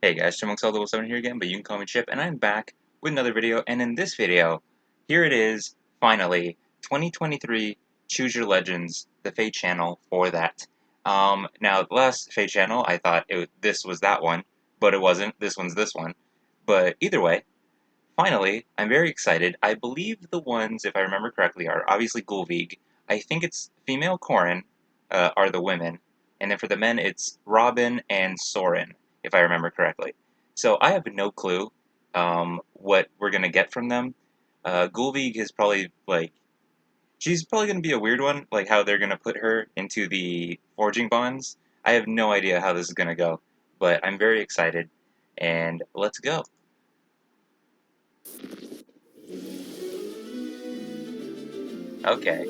Hey guys, ChymonkSol7 here again, but you can call me Chip, and I'm back with another video, and in this video, here it is, finally, 2023 Choose Your Legends, the FEH Channel for that. Now, the last FEH Channel, I thought this was that one, but it wasn't, this one's this one. But either way, finally, I'm very excited. I believe the ones, if I remember correctly, are obviously Gulvig. I think it's female Corrin are the women, and then for the men, it's Robin and Soren, if I remember correctly. So I have no clue what we're gonna get from them. Gulvig is probably like she's probably gonna be a weird one, like how they're gonna put her into the forging bonds. I have no idea how this is gonna go, but I'm very excited, and let's go. Okay.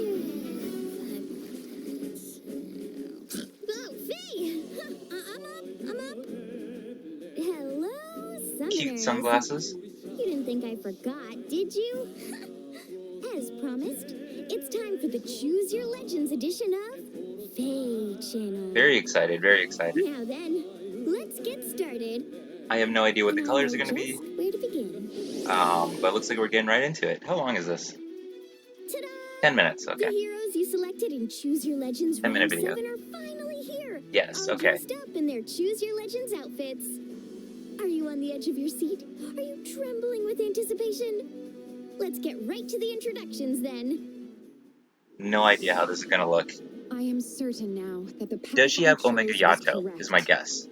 Oh, Faye! I'm up. Hello, Cute Summoners. sunglasses. You didn't think I forgot, did you? As promised, it's time for the Choose Your Legends edition of FEH Channel. Very excited, very excited. Now then, let's get started. I have no idea what the And I colors know are going to be, just where to begin. but it looks like we're getting right into it. How long is this? Ta-da! 10 minutes, The okay. heroes you selected in Choose Your Legends 10-minute Round video. 7 are finally here. Yes, all okay. dressed up in their Choose Your Legends outfits. Are you on the edge of your seat? Are you trembling with anticipation? Let's get right to the introductions then. No idea how this is going to look. I am certain now that the path Does she I have chose Omega was Yato, correct. is my guess.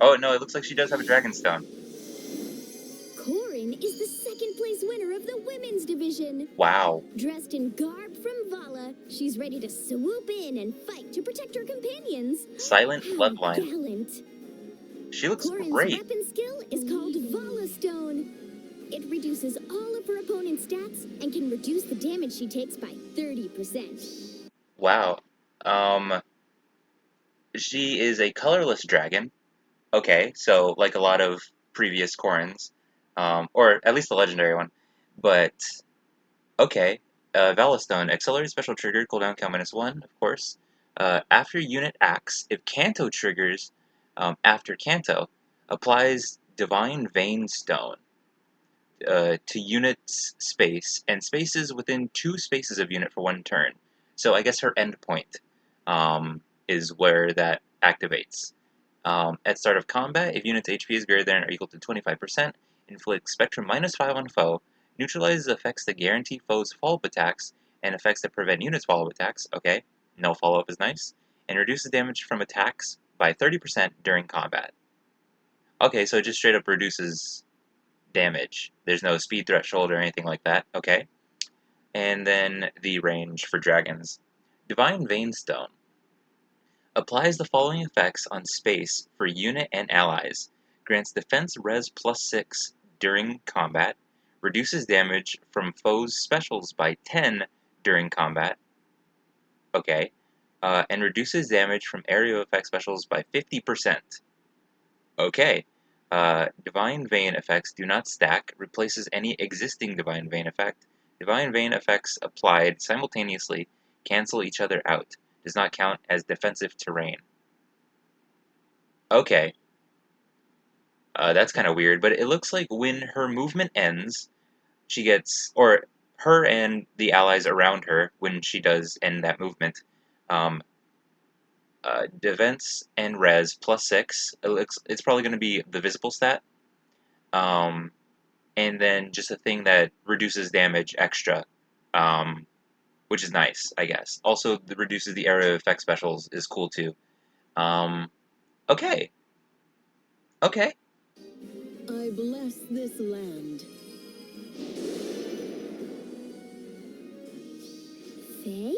Oh, no, it looks like she does have a Dragonstone. Corrin is the second place winner of the women's division. Wow. Dressed in garb from Vala, she's ready to swoop in and fight to protect her companions. Silent How Bloodline. gallant. She looks Corrin's great. weapon skill is called Vala Stone. It reduces all of her opponent's stats and can reduce the damage she takes by 30%. Wow. She is a colorless dragon. Okay, so like a lot of previous Corrins, or at least the legendary one. But, okay. Valistone, accelerated special trigger, cooldown count -1, of course. After unit acts, if Kanto triggers after Kanto, applies Divine Vein Stone to unit's space, and spaces within 2 spaces of unit for 1 turn. So I guess her endpoint is where that activates. At start of combat, if unit's HP is greater than or equal to 25%, inflict Spectrum -5 on foe, neutralizes effects that guarantee foes' follow-up attacks, and effects that prevent units' follow-up attacks, okay, no follow-up is nice, and reduces damage from attacks by 30% during combat. Okay, so it just straight up reduces damage. There's no speed threshold or anything like that, okay. And then the range for dragons. Divine Vein-Stone applies the following effects on space for unit and allies. Grants defense res +6 during combat. Reduces damage from foes' specials by 10 during combat. Okay. And reduces damage from area effect specials by 50%. Okay. Divine Vein effects do not stack. Replaces any existing Divine Vein effect. Divine Vein effects applied simultaneously cancel each other out. Does not count as defensive terrain. Okay. That's kind of weird, but it looks like when her movement ends, she gets, or her and the allies around her, when she does end that movement, um, defense and res +6. It's probably going to be the visible stat. And then just a thing that reduces damage extra, which is nice, I guess. Also, reduces the area of effect specials is cool too. Okay. Okay. I bless this land. Faye?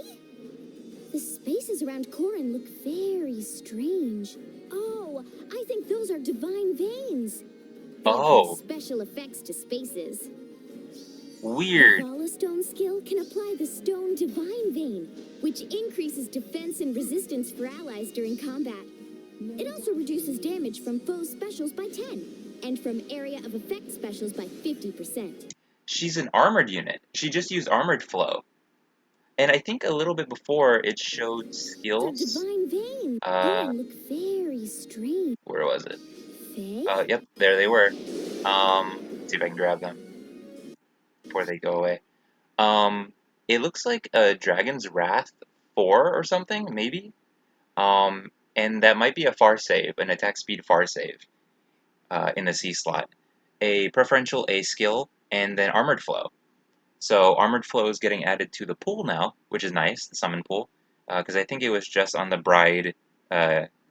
The spaces around Corrin look very strange. Oh, I think those are divine veins. They Oh. apply special effects to spaces. Weird. The Vala Stone skill can apply the Stone Divine Vein, which increases defense and resistance for allies during combat. It also reduces damage from foe specials by 10, and from area of effect specials by 50%. She's an armored unit. She just used armored flow. And I think a little bit before it showed The skills. Divine Vein. They look very strange. Where was it? Faye? Yep, there they were. Let's see if I can grab them before they go away. Um, it looks like a Dragon's Wrath 4 or something, maybe? And that might be a far save, an attack speed far save, in the C slot. A preferential A skill, and then Armored Flow. So Armored Flow is getting added to the pool now, which is nice, the summon pool, because I think it was just on the Bride,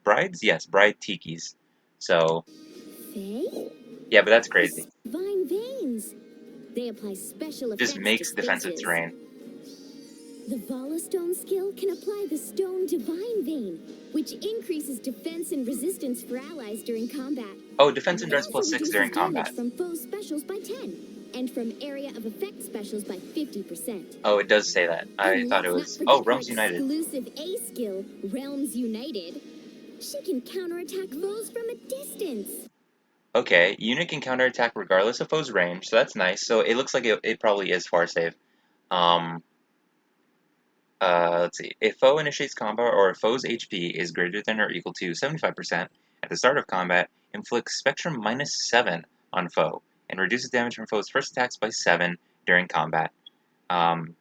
Brides? Yes, Bride Tikis. So, Faye? yeah, but that's crazy. Divine veins. They apply special Just effects to makes defensive spaces. terrain. The Volastone skill can apply the Stone Divine Vein, which increases defense and resistance for allies during combat. Oh, defense and It dress also plus 6 reduces during damage combat. from foe specials by 10, and from area of effect specials by 50%. Oh, it does say that. I And thought it let's was... not Oh, forget her Realms United. exclusive A skill, Realms United. She can counterattack foes from a distance. Okay, unit can counterattack regardless of foe's range, so that's nice. So it looks like it probably is far save. Um, let's see. If foe initiates combat or if foe's HP is greater than or equal to 75% at the start of combat, inflicts Spectrum -7 on foe, and reduces damage from foe's first attacks by 7 during combat. Um,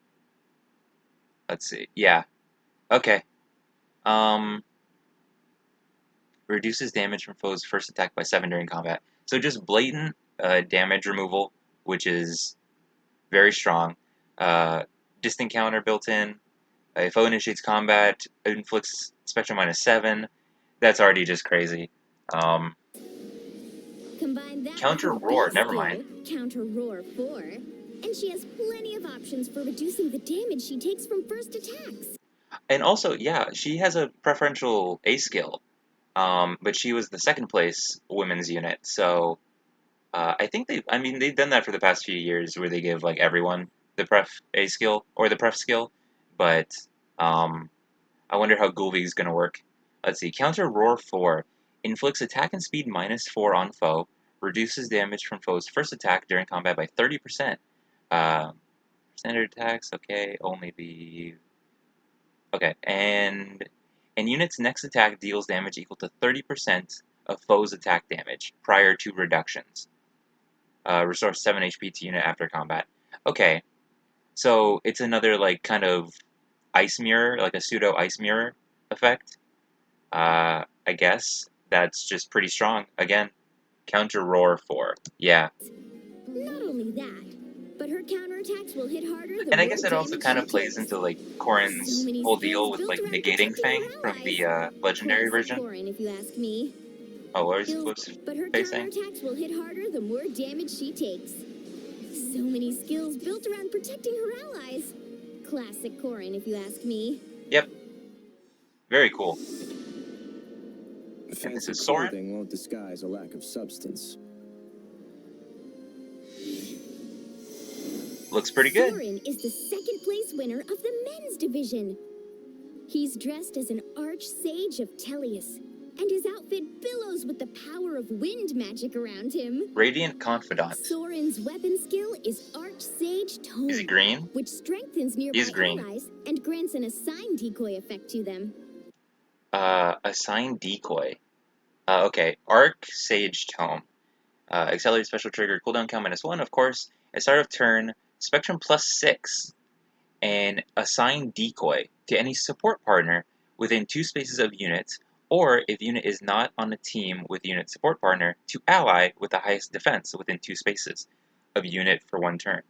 let's see. Yeah. Okay. Um, reduces damage from foe's first attack by 7 during combat. So just blatant damage removal, which is very strong. Uh, distant counter built in. If foe initiates combat, it inflicts Spectrum -7. That's already just crazy. Um, Combine that with counter her Roar, B never skill, mind. Counter Roar 4, and she has plenty of options for reducing the damage she takes from first attacks. And also, yeah, she has a preferential A skill, but she was the second place women's unit, so I think I mean, they've done that for the past few years where they give like everyone the pref A skill or the pref skill, but um, I wonder how Gulvi's gonna work. Let's see. Counter Roar 4 inflicts attack and speed -4 on foe, reduces damage from foe's first attack during combat by 30%. Uh, standard attacks, okay, only the okay, and unit's next attack deals damage equal to 30% of foe's attack damage prior to reductions. Restores 7 HP to unit after combat. Okay, so it's another like kind of ice mirror, like a pseudo ice mirror effect. I guess that's just pretty strong. Again, counter roar 4. Yeah. Not only that, but her counterattacks will hit harder the And I more guess it also damage kind she of plays takes. into like So Corrin's many whole deal skills with built like around negating protecting Fang her from allies. the legendary Classic version. Corin, if you ask me. Oh, what are you Skills, supposed to but her say, Fang? counterattacks will hit harder the more damage she takes. So many skills built around protecting her allies. Classic Corin, if you ask me. Yep, very cool. And this Fancy is Soren. clothing won't disguise a lack of substance. Looks pretty good. Soren is the second place winner of the men's division. He's dressed as an archsage of Tellius, and his outfit billows with the power of wind magic around him. Radiant Confidant. Soren's weapon skill is Archsage Tone, Is he green? which strengthens He nearby is green. allies and grants an assign decoy effect to them. Assign decoy. Okay. Arc Sage Tome. Accelerate special trigger, cooldown count -1, of course. At start of turn, Spectrum +6. And assign decoy to any support partner within 2 spaces of unit, or if unit is not on a team with unit support partner, to ally with the highest defense within 2 spaces of unit for 1 turn.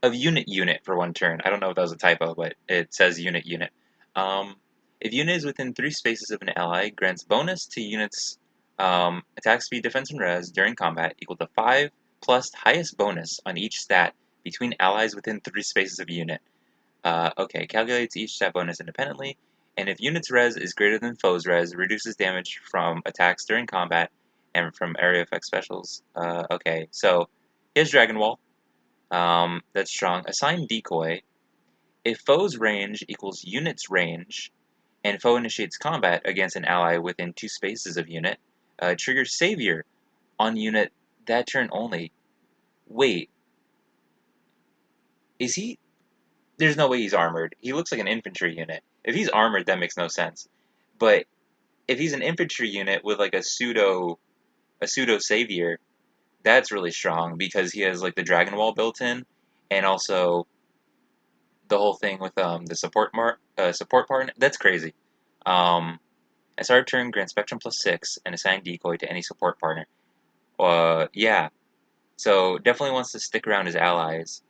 Of unit for 1 turn. I don't know if that was a typo, but it says unit. Um, if unit is within 3 spaces of an ally, grants bonus to unit's attack speed, defense, and res during combat equal to 5 plus highest bonus on each stat between allies within 3 spaces of unit. Okay, calculates each stat bonus independently, and if unit's res is greater than foe's res, reduces damage from attacks during combat and from area effect specials. Okay, so here's Dragon Wall. That's strong. Assign decoy. If foe's range equals unit's range, and foe initiates combat against an ally within 2 spaces of unit, triggers Savior on unit that turn only. Wait, is he? There's no way he's armored. He looks like an infantry unit. If he's armored, that makes no sense. But if he's an infantry unit with like a pseudo savior, that's really strong because he has like the dragon wall built in, and also the whole thing with the support partner. That's crazy. At start of turn, grant Spectrum +6 and assign decoy to any support partner. Yeah. So definitely wants to stick around his allies.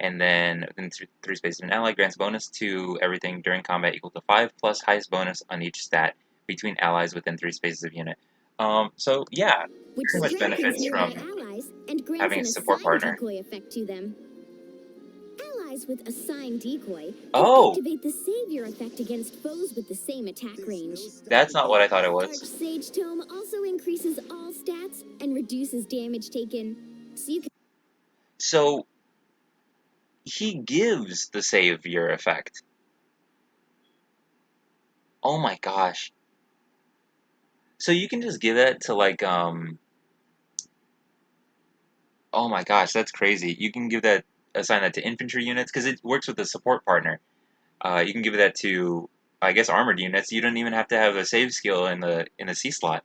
And then within three spaces, an ally grants bonus to everything during combat equal to 5 plus highest bonus on each stat between allies within 3 spaces of unit. So yeah, which pretty much strengthens benefits nearby from allies and grants having an a support assigned partner. decoy effect to them. Allies with assigned decoy can Oh, activate the savior effect against foes with the same attack range. that's not what I thought it Dark was. Sage Tome also increases all stats and reduces damage taken, so you can So he gives the savior effect. Oh my gosh. So you can just give that to like oh my gosh, that's crazy. You can give that assign that to infantry units because it works with the support partner. You can give that to I guess armored units. You don't even have to have a save skill in the C slot.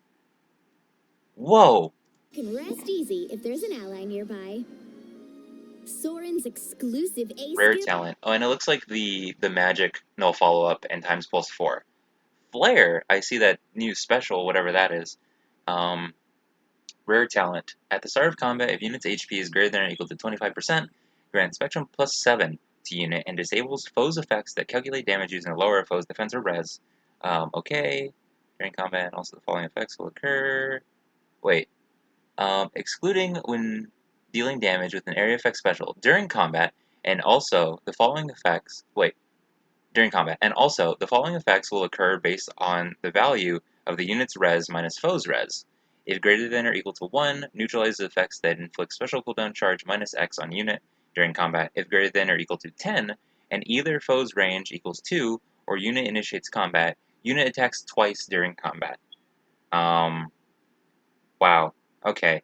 Whoa, rest easy if there's an ally nearby. Soren's exclusive A rare skill. talent. Oh, and it looks like the magic no follow up and times +4. Flare, I see that new special, whatever that is. Um, Rare talent. At the start of combat, if unit's HP is greater than or equal to 25%, grant Spectrum +7 to unit and disables foes' effects that calculate damage using a lower foe's defense or res. Okay. During combat, and also the following effects will occur. Wait. Excluding when dealing damage with an area effect special during combat, and also the following effects. Wait. During combat, and also the following effects will occur based on the value of the unit's res minus foe's res. If greater than or equal to 1, neutralizes effects that inflict special cooldown charge minus X on unit during combat. If greater than or equal to 10, and either foe's range equals 2, or unit initiates combat, unit attacks twice during combat. Um, wow. Okay.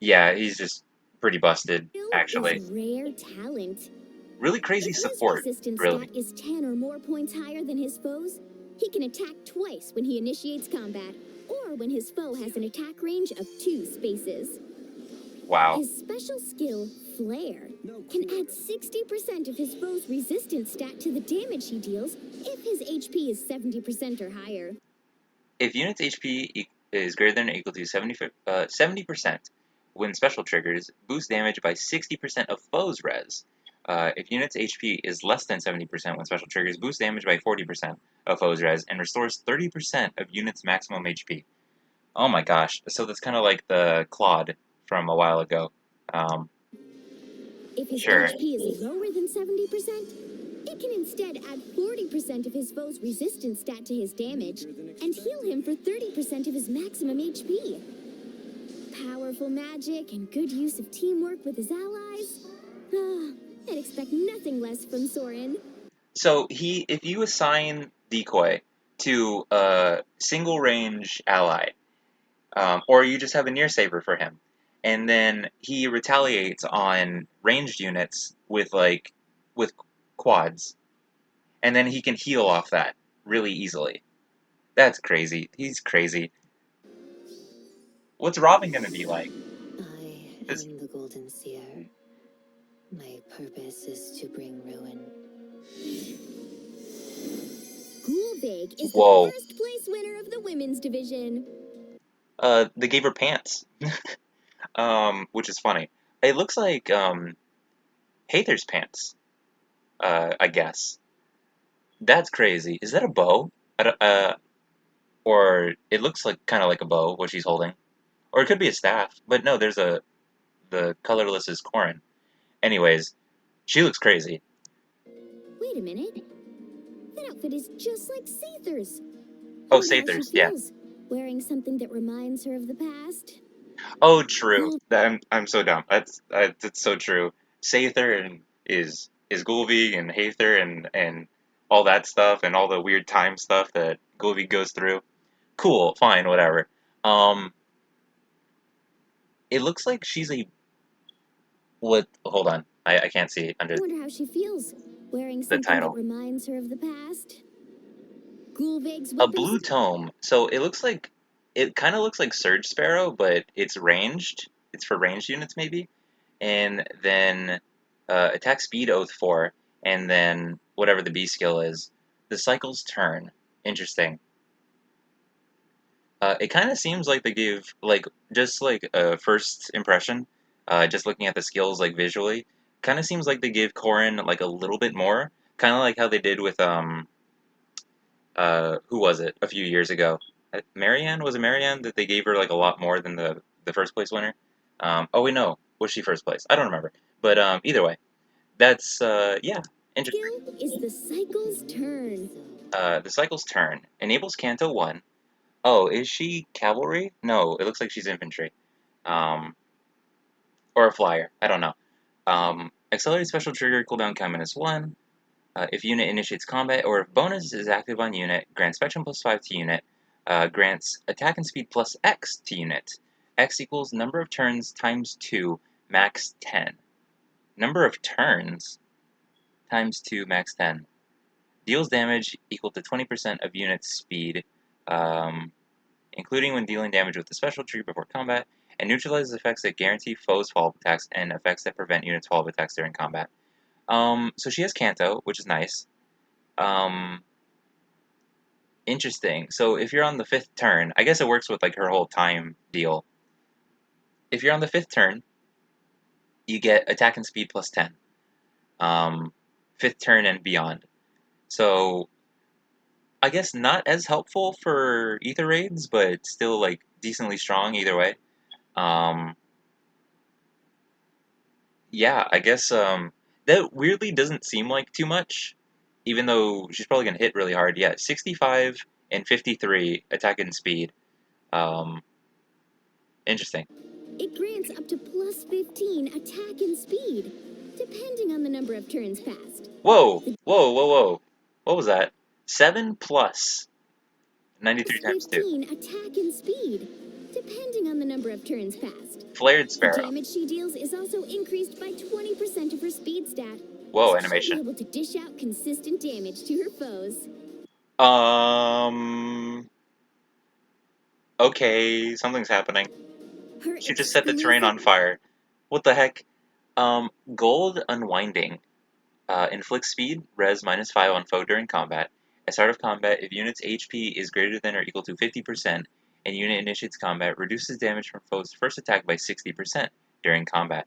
Yeah, he's just pretty busted, actually. Is rare talent. Really crazy If his support, resistance really. stat is 10 or more points higher than his foe's, he can attack twice when he initiates combat, or when his foe has an attack range of 2 spaces. Wow. His special skill, Flare, can add 60% of his foe's resistance stat to the damage he deals if his HP is 70% or higher. If unit's HP is greater than or equal to 70% when special triggers, boost damage by 60% of foe's res. If unit's HP is less than 70% when special triggers, boost damage by 40% of foe's res and restores 30% of unit's maximum HP. Oh my gosh, so that's kind of like the Claude from a while ago. Um, If his sure. HP is lower than 70%, it can instead add 40% of his foe's resistance stat to his damage and heal him for 30% of his maximum HP. Powerful magic and good use of teamwork with his allies. I'd expect nothing less from Soren. So if you assign decoy to a single range ally, or you just have a near saber for him, and then he retaliates on ranged units with quads, and then he can heal off that really easily. That's crazy. He's crazy. What's Robin gonna be like? I This, am the Golden Seer. My purpose is to bring ruin. Gulvig is the whoa. first place winner of the women's division. They gave her pants, which is funny. It looks like Hather's pants. I guess that's crazy. Is that a bow? Or it looks like kind of like a bow, what she's holding, or it could be a staff. But no, there's a the colorless is Corin. Anyways, she looks crazy. Wait a minute. That outfit is just like Seether's. I Oh, wonder how she Sather's, yeah. feels, wearing something that reminds her of the past. Oh, true. Gul- I'm so dumb. That's so true. Sather and is Gulvi and Hather and all that stuff and all the weird time stuff that Gulvi goes through. Cool, fine, whatever. Um, it looks like she's a what? Hold on, I can't see under I wonder how she feels, wearing the something that title. reminds her of the past. Gulveg's A weapons. blue tome. So it kind of looks like Surge Sparrow, but it's ranged. It's for ranged units maybe. And then attack speed oath 4, and then whatever the B skill is. The cycle's turn. Interesting. It kind of seems like they gave like just like a first impression, just looking at the skills like visually. Kind of seems like they gave Corrin like a little bit more, kind of like how they did with who was it a few years ago? Marianne, was it Marianne that they gave her like a lot more than the first place winner? Oh wait, no, was she first place? I don't remember. But either way, that's yeah, interesting. Skill is the cycle's turn. The cycle's turn enables Canto 1. Oh, is she cavalry? No, it looks like she's infantry. Um, or a flyer. I don't know. Accelerated special trigger cooldown count -1. If unit initiates combat, or if bonus is active on unit, grants Spectrum +5 to unit, grants attack and speed +X to unit. X equals number of turns times 2, max 10. Number of turns times 2, max 10. Deals damage equal to 20% of unit's speed, including when dealing damage with the special tree before combat, and neutralizes effects that guarantee foes' follow-up attacks and effects that prevent units' follow-up attacks during combat. So she has Canto, which is nice. Um, Interesting. So if you're on the 5th turn, I guess it works with like her whole time deal. If you're on the 5th turn, you get attack and speed +10. 5th turn and beyond. So I guess not as helpful for ether raids, but still like decently strong either way. Um, yeah, I guess that weirdly doesn't seem like too much, even though she's probably gonna hit really hard. Yeah, 65 and 53 attack and speed. Um, Interesting. It grants up to +15 attack and speed, depending on the number of turns passed. Whoa, whoa, whoa, whoa. What was that? 7 plus 93 times 2. +15 attack and speed, depending on the number of turns passed. Flared The Sparrow. damage she deals is also increased by 20% of her speed stat. Whoa, So she'll animation. be able to dish out consistent damage to her foes. Okay, something's happening. Her She just set the terrain on exclusive fire. What the heck? Gold Unwinding. Inflicts speed, res -5 on foe during combat. At start of combat, if unit's HP is greater than or equal to 50%, and unit initiates combat, reduces damage from foe's first attack by 60% during combat.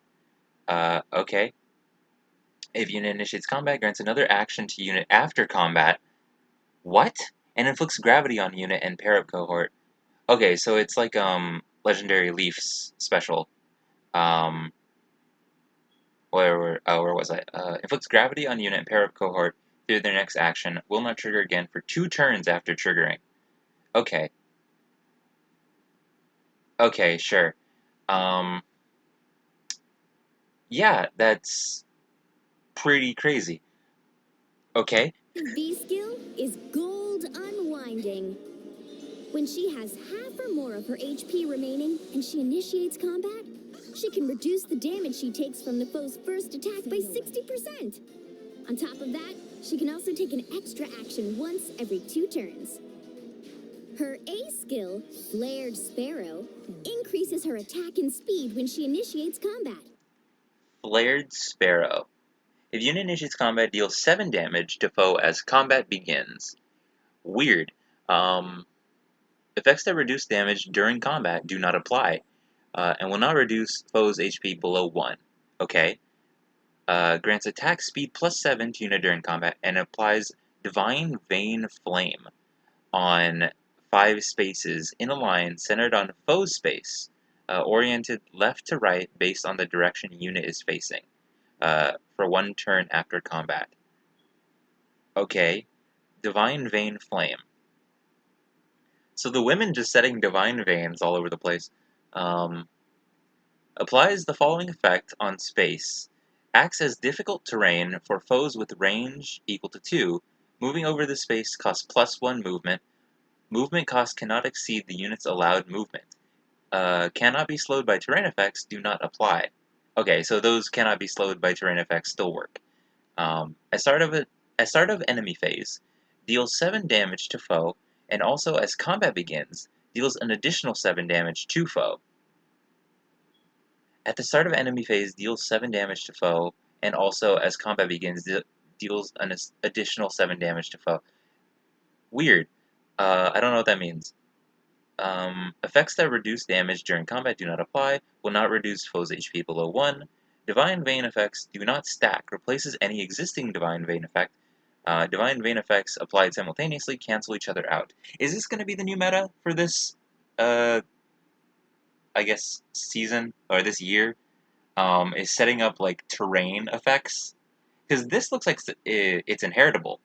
Okay. If unit initiates combat, grants another action to unit after combat. What? And inflicts gravity on unit and pair-up cohort. Okay, so it's like Legendary Leaf's special. Um, where was I? Inflicts gravity on unit and pair-up cohort through their next action. Will not trigger again for 2 turns after triggering. Okay. Okay, sure. Um, yeah, that's pretty crazy. Okay. B skill is Gold Unwinding. When she has half or more of her HP remaining and she initiates combat, she can reduce the damage she takes from the foe's first attack by 60%. On top of that, she can also take an extra action once every 2 turns. Her A skill, Flared Sparrow, increases her attack and speed when she initiates combat. Flared Sparrow. If unit initiates combat, deals 7 damage to foe as combat begins. Weird. Effects that reduce damage during combat do not apply, and will not reduce foe's HP below 1. Okay. Grants attack speed +7 to unit during combat, and applies Divine Vein Flame on 5 spaces in a line centered on foe's space, oriented left to right based on the direction unit is facing, for 1 turn after combat. Okay. Divine Vein Flame. So the women just setting divine veins all over the place. Um, Applies the following effect on space. Acts as difficult terrain for foes with range equal to 2. Moving over the space costs +1 movement. Movement cost cannot exceed the unit's allowed movement. Cannot be slowed by terrain effects, do not apply. Okay, so those cannot be slowed by terrain effects still work. At start of enemy phase, deals 7 damage to foe, and also as combat begins, deals an additional 7 damage to foe. At the start of enemy phase, deals 7 damage to foe, and also as combat begins, deals an additional 7 damage to foe. Weird. I don't know what that means. Effects that reduce damage during combat do not apply, will not reduce foe's HP below 1. Divine Vein effects do not stack, replaces any existing Divine Vein effect. Divine Vein effects applied simultaneously cancel each other out. Is this going to be the new meta for this, I guess, season, or this year? Is setting up, like, terrain effects? Because this looks like it's inheritable.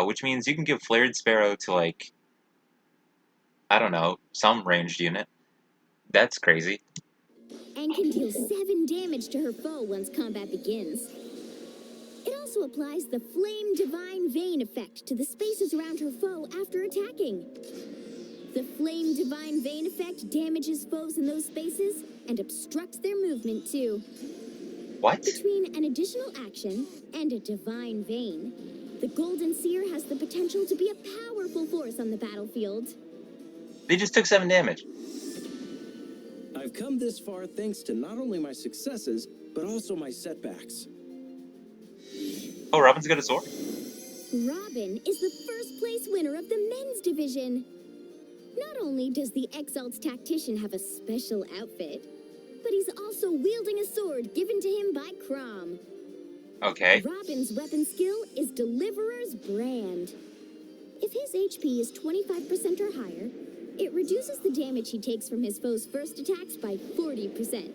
Which means you can give Flared Sparrow to, like, I don't know, some ranged unit. That's crazy. And can deal 7 damage to her foe once combat begins. It also applies the Flame Divine Vein effect to the spaces around her foe after attacking. The Flame Divine Vein effect damages foes in those spaces and obstructs their movement too. What? Between an additional action and a Divine Vein, the Golden Seer has the potential to be a powerful force on the battlefield. They just took 7 damage. I've come this far thanks to not only my successes, but also my setbacks. Oh, Robin's got a sword? Robin is the first place winner of the men's division. Not only does the Exalt's tactician have a special outfit, but he's also wielding a sword given to him by Crom. Okay. Robin's weapon skill is Deliverer's Brand. If his HP is 25% or higher, it reduces the damage he takes from his foe's first attacks by 40%.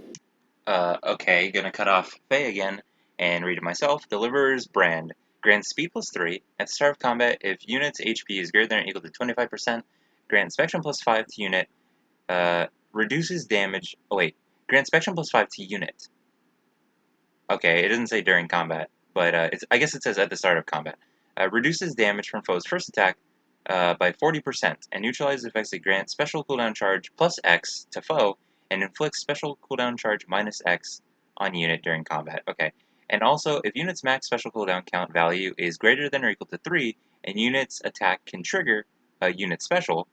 Okay, gonna cut off Faye again and read it myself. Deliverer's Brand. Grants speed plus 3. At the start of combat, if unit's HP is greater than or equal to 25%, grants Spectrum plus 5 to unit. Reduces damage. Oh, wait. Grants Spectrum plus 5 to unit. Okay, it doesn't say during combat, but I guess it says at the start of combat. Reduces damage from foe's first attack by 40%, and neutralizes effects that grant special cooldown charge plus X to foe, and inflicts special cooldown charge minus X on unit during combat. Okay, and also, if unit's max special cooldown count value is greater than or equal to 3, and unit's attack can trigger a unit special,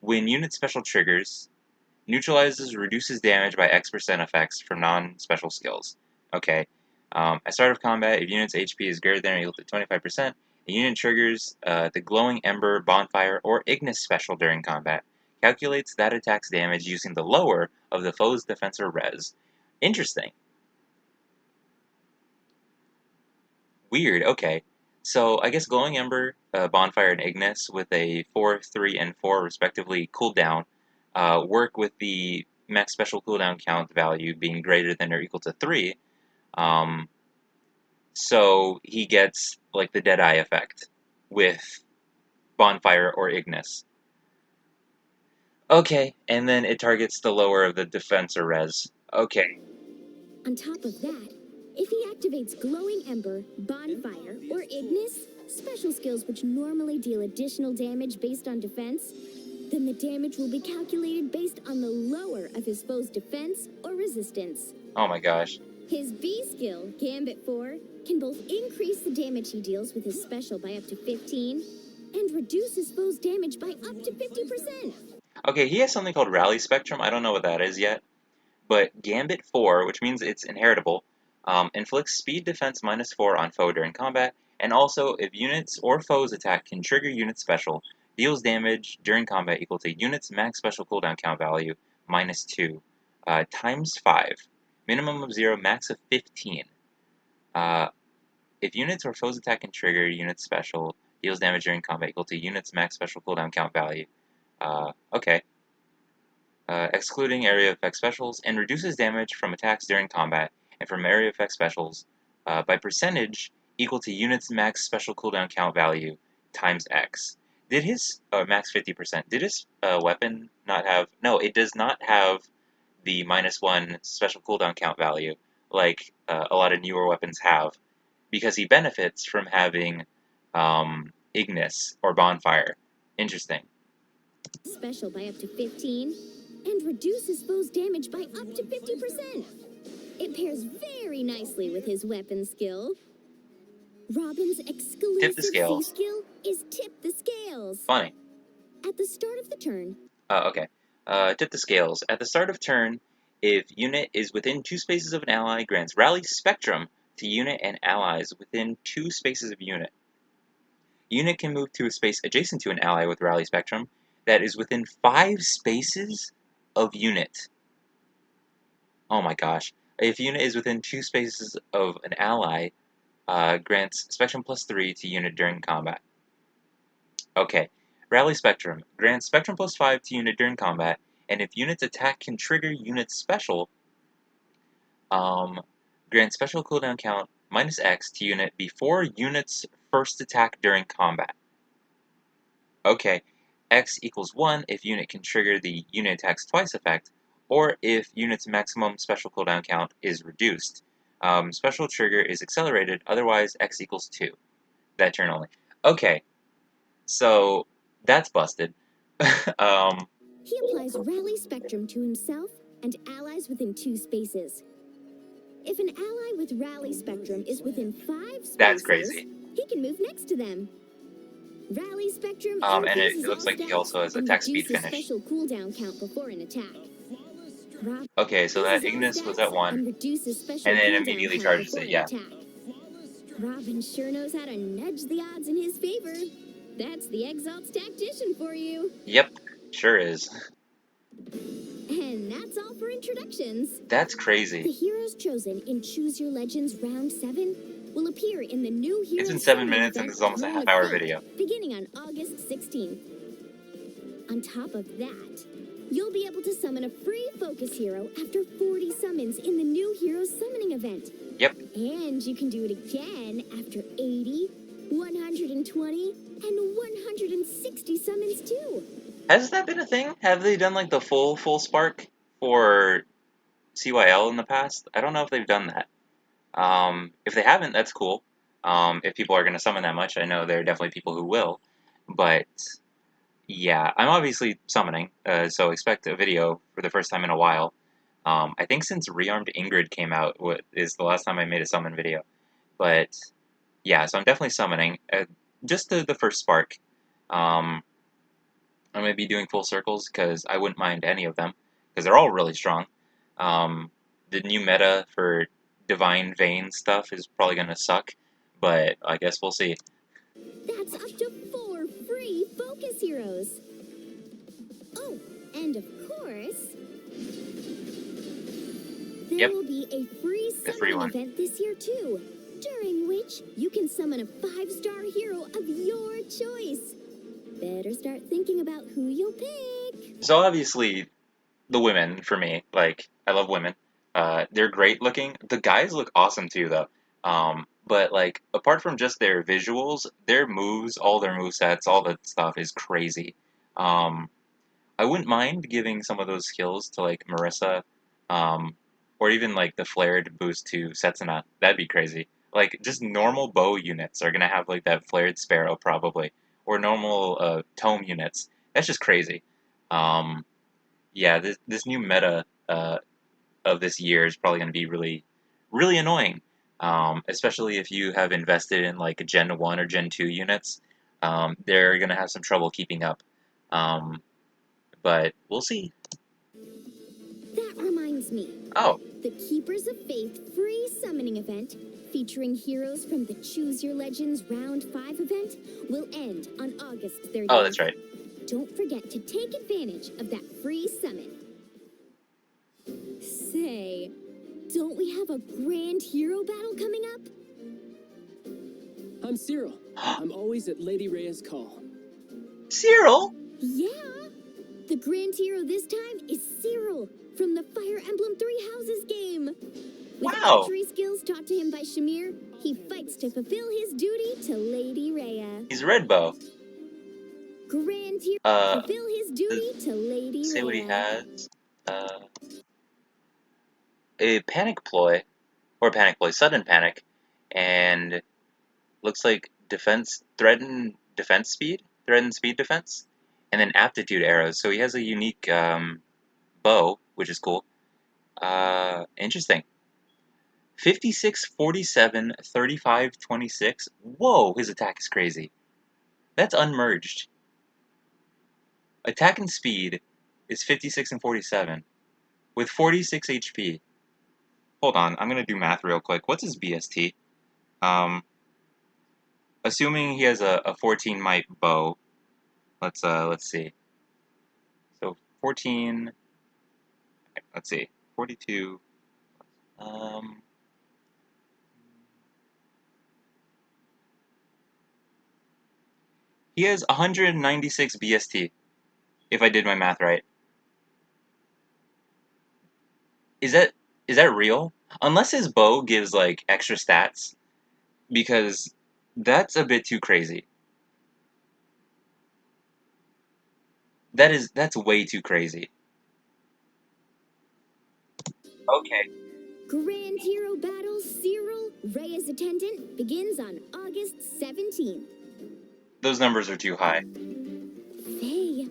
when unit special triggers, neutralizes reduces damage by X% effects from non-special skills. Okay. At start of combat, if unit's HP is greater than or equal to 25%, a unit triggers the Glowing Ember, Bonfire, or Ignis special during combat. Calculates that attack's damage using the lower of the foe's defense or res. Interesting. Weird, okay. So I guess Glowing Ember, Bonfire, and Ignis with a 4, 3, and 4 respectively cooldown work with the max special cooldown count value being greater than or equal to 3. So he gets, like, the Deadeye effect with Bonfire or Ignis. Okay, and then it targets the lower of the defense or res. Okay. On top of that, if he activates Glowing Ember, Bonfire, or Ignis, special skills which normally deal additional damage based on defense, then the damage will be calculated based on the lower of his foe's defense or resistance. Oh my gosh. His B skill, Gambit 4, can both increase the damage he deals with his special by up to 15, and reduce his foe's damage by up to 50%. Okay, he has something called Rally Spectrum. I don't know what that is yet. But Gambit 4, which means it's inheritable, inflicts speed defense minus 4 on foe during combat, and also if units or foes attack can trigger unit special, deals damage during combat equal to unit's max special cooldown count value minus 2, times 5. Minimum of 0, max of 15. If units or foes attack can trigger unit special, deals damage during combat equal to unit's max special cooldown count value. Okay. Excluding area effect specials, and reduces damage from attacks during combat and from area effect specials by percentage equal to unit's max special cooldown count value times X. Did his max 50%? Did his weapon not have? No, it does not have the -1 special cooldown count value like a lot of newer weapons have, because he benefits from having Ignis or Bonfire. Interesting. Special by up to 15, and reduces foe's damage by up to 50%. It pairs very nicely with his weapon skill. Robin's Tip the exclusive C scales. skill is Tip the Scales. Funny. At the start of the turn, Okay. Tip the scales. At the start of turn, if unit is within 2 spaces of an ally, grants Rally Spectrum to unit and allies within 2 spaces of unit. Unit can move to a space adjacent to an ally with Rally Spectrum that is within 5 spaces of unit. Oh my gosh. If unit is within 2 spaces of an ally, grants Spectrum +3 to unit during combat. Okay. Rally Spectrum grants Spectrum +5 to unit during combat, and if unit's attack can trigger unit's special, grants special cooldown count -X to unit before unit's first attack during combat. Okay. X equals 1 if unit can trigger the unit attacks twice effect, or if unit's maximum special cooldown count is reduced. Special trigger is accelerated, otherwise X equals 2. That turn only. Okay, so that's busted. he applies Rally Spectrum to himself and allies within 2 spaces. If an ally with Rally Spectrum is within 5 spaces, That's crazy. he can move next to them. Rally Spectrum And increases it looks all like he stats also has and attack speed reduces finish. special cooldown count before an attack. Rob Okay, so that increases all Ignis was stats at 1, and reduces special and then cooldown immediately count charges before it, an yeah. attack. Robin sure knows how to nudge the odds in his favor. That's the Exalt's tactician for you. Yep, sure is. And that's all for introductions. That's The crazy. heroes chosen in Choose Your Legends Round 7 will appear in the new Hero It's been 7 Summoning minutes and event this is almost a Throne of half-hour Fate, video. beginning on August 16th. On top of that, you'll be able to summon a free focus hero after 40 summons in the new Heroes Summoning event. Yep. And you can do it again after 80, 120, and 160 summons too. Has that been a thing? Have they done like the full spark for CYL in the past? I don't know if they've done that. If they haven't, that's cool. If people are going to summon that much, I know there are definitely people who will. But yeah, I'm obviously summoning, so expect a video for the first time in a while. I think since Rearmed Ingrid came out is the last time I made a summon video. But yeah, so I'm definitely summoning. Just the first spark. I'm going to be doing full circles because I wouldn't mind any of them because they're all really strong. The new meta for Divine Vein stuff is probably going to suck, but I guess we'll see. That's up to 4 free focus heroes. Oh, and of course, there Yep, will be a free the free summoning one. event this year too, during which you can summon a 5-star hero of your choice. Better start thinking about who you'll pick. So obviously, the women for me, like I love women. They're great looking. The guys look awesome too, though. But like apart from just their visuals, their moves, all their movesets, all that stuff is crazy. Um, I wouldn't mind giving some of those skills to like Marissa, um, or even like the flared boost to Setsuna. That'd be crazy. Like just normal bow units are gonna have like that flared sparrow probably, or normal tome units. That's just crazy. Um, yeah, this new meta of this year is probably gonna be really annoying. Especially if you have invested in like Gen 1 or Gen 2 units. They're gonna have some trouble keeping up. Um, but we'll see. That reminds me. Oh, The Keepers of Faith free summoning event, featuring heroes from the Choose Your Legends Round 5 event, will end on August 30th. oh, that's right. Don't forget to take advantage of that free summon. Say, don't we have a grand hero battle coming up? I'm Cyril. I'm always at Lady Rhea's call. Cyril? Yeah! The grand hero this time is Cyril from the Fire Emblem Three Houses game. With Wow. archery skills taught to him by Shamir, he fights to fulfill his duty to Lady Rhea. He's Red Bow. Grand hero fulfill his duty to Lady Say what he Rhea. has. A panic ploy, or panic ploy, sudden panic, and looks like threat and speed defense, and then aptitude arrows. So he has a unique bow, which is cool. Interesting. 56, 47, 35, 26. Whoa, his attack is crazy. That's unmerged. Attack and speed is 56 and 47 with 46 HP. Hold on, I'm gonna do math real quick. What's his BST? Assuming he has a 14 might bow. Let's see. So 14. Let's see. 42. He has 196 BST. If I did my math right. Is that real? Unless his bow gives like extra stats, because that's a bit too crazy. That's way too crazy. Okay. Grand Hero Battle CYL, Rhea's Attendant, begins on August 17th. Those numbers are too high. Faye,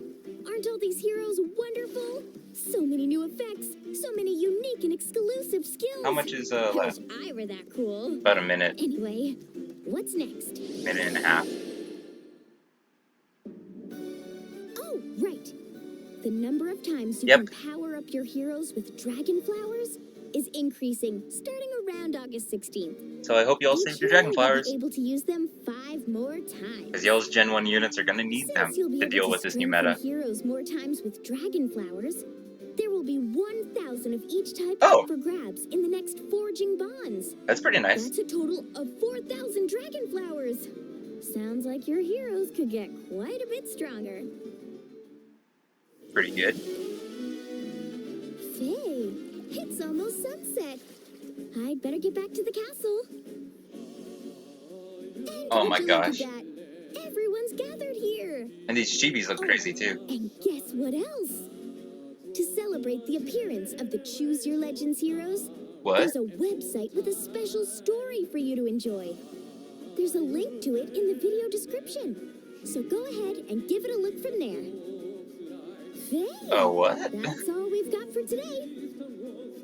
aren't all these heroes wonderful? So many new effects, so many unique and exclusive skills. How much is I left? wish I were that cool. About a minute. Anyway, what's next? Minute and a half. Oh, right. The number of times you Yep. can power up your heroes with dragon flowers is increasing starting around August 16th. So I hope you all saved your dragon flowers, You'll be able to use them 5 more times. because y'all's Gen 1 units are gonna need them Since you'll be to able deal with this new strengthen meta. heroes more times with dragon flowers, there will be 1,000 of each type Oh. up for grabs in the next forging bonds. That's pretty nice. That's a total of 4,000 dragon flowers. Sounds like your heroes could get quite a bit stronger. Pretty good. Faye, it's almost sunset. I'd better get back to the castle. And Oh my would you look at gosh. that? Everyone's gathered here. And these chibis look crazy too. And guess what else? To celebrate the appearance of the Choose Your Legends heroes, What? there's a website with a special story for you to enjoy. There's a link to it in the video description. So go ahead and give it a look from there. Faye, Oh, what? that's all we've got for today.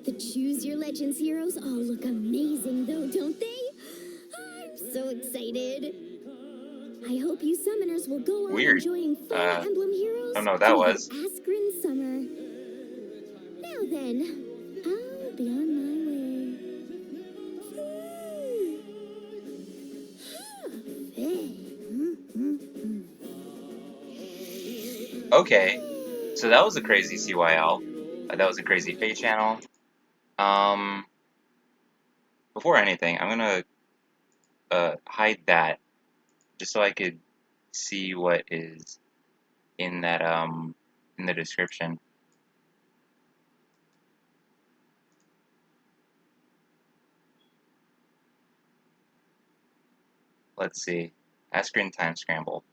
The Choose Your Legends heroes all look amazing though, don't they? I'm so excited. I hope you summoners will go on Weird. enjoying Fire Emblem heroes. I don't know what that through the was. Askren summer. Now then, I'll be on my way. Okay. So that was a crazy CYL. That was a crazy FEH Channel. Before anything, I'm gonna hide that just so I could see what is in that in the description. Let's see. Askren Time Scramble.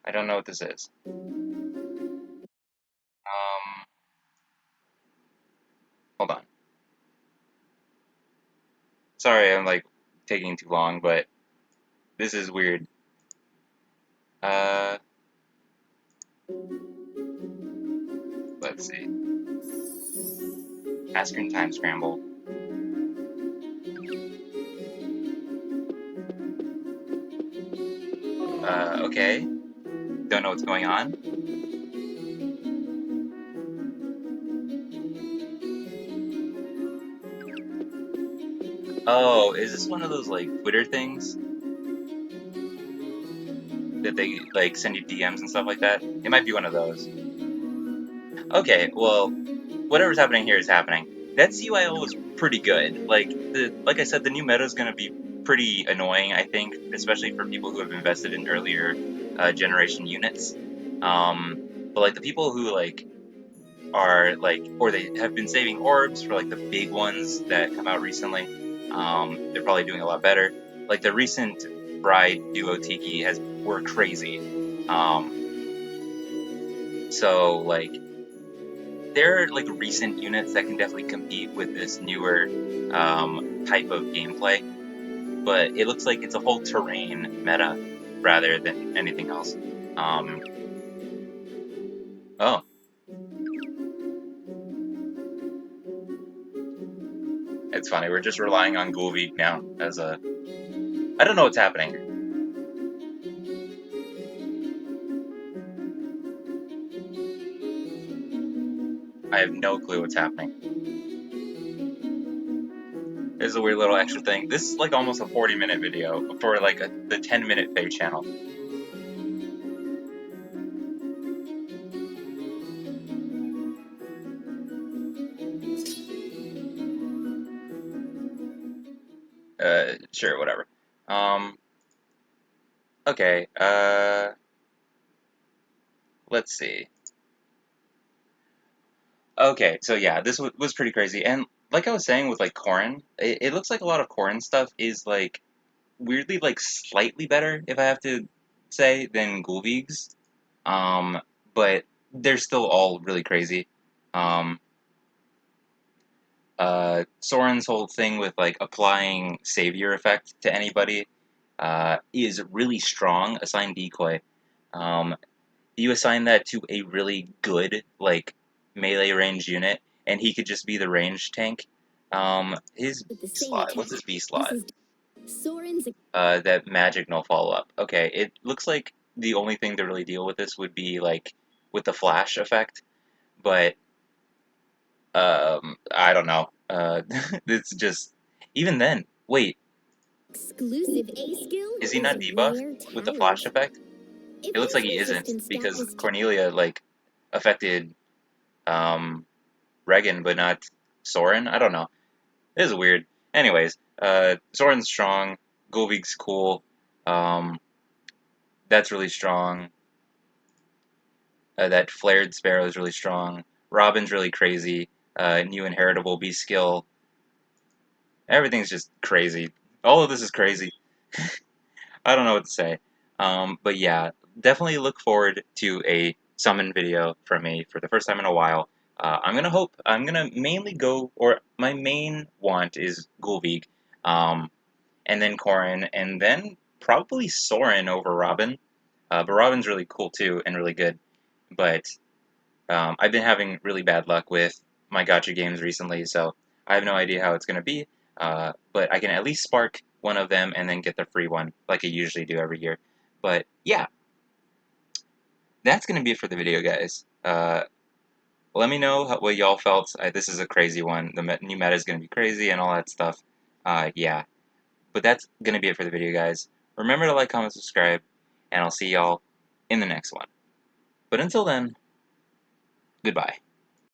I don't know what this is. Hold on. Sorry, I'm like taking too long, but this is weird. Let's see. Askren Time Scramble. Okay. Don't know what's going on. Oh, is this one of those like Twitter things that they like send you DMs and stuff like that? It might be one of those. Okay, well, whatever's happening here is happening. That CYL was pretty good. Like I said, the new meta is going to be pretty annoying, I think, especially for people who have invested in earlier generation units. But like the people who like are like, or they have been saving orbs for like the big ones that come out recently, they're probably doing a lot better. Like the recent Bride Duo Tiki were crazy. So like there are like recent units that can definitely compete with this newer type of gameplay, but it looks like it's a whole terrain meta rather than anything else. Oh. It's funny, we're just relying on Gulveek now as a... I don't know what's happening. I have no clue what's happening. This is a weird little extra thing. This is like almost a 40-minute video for like the 10-minute FEH channel. Sure, whatever. Okay, let's see. Okay, so yeah, this was pretty crazy. And like I was saying with like Corrin, it looks like a lot of Corrin stuff is like weirdly like slightly better, if I have to say, than Gulveeg's. Um, but they're still all really crazy. Um, Soren's whole thing with like applying savior effect to anybody is really strong. Assign decoy. Um, you assign that to a really good like melee range unit, and he could just be the range tank. His With the B same slot. What's attack. his B This slot? is Soren's. That magic no follow up. Okay, it looks like the only thing to really deal with this would be like with the flash effect, but I don't know. It's just even then. Wait, Exclusive A skill is he is not debuffed Rare with the flash Talent. effect? If It looks his like he isn't resistance stat because was Cornelia like affected um Regan, but not Soren. I don't know. It is weird. Anyways, Soren's strong. Gulveeg's cool. Um, that's really strong. That flared sparrow is really strong. Robin's really crazy. New inheritable B skill. Everything's just crazy. All of this is crazy. I don't know what to say. But yeah, definitely look forward to a summon video from me for the first time in a while. I'm gonna mainly go, or my main want is Gulveeg, and then Corrin, and then probably Soren over Robin. But Robin's really cool too, and really good. But I've been having really bad luck with my gacha games recently, so I have no idea how it's going to be. But I can at least spark one of them and then get the free one, like I usually do every year. But yeah, that's going to be it for the video, guys. Let me know what y'all felt. This is a crazy one. The new meta is going to be crazy and all that stuff. Yeah, but that's going to be it for the video, guys. Remember to like, comment, subscribe, and I'll see y'all in the next one. But until then, goodbye.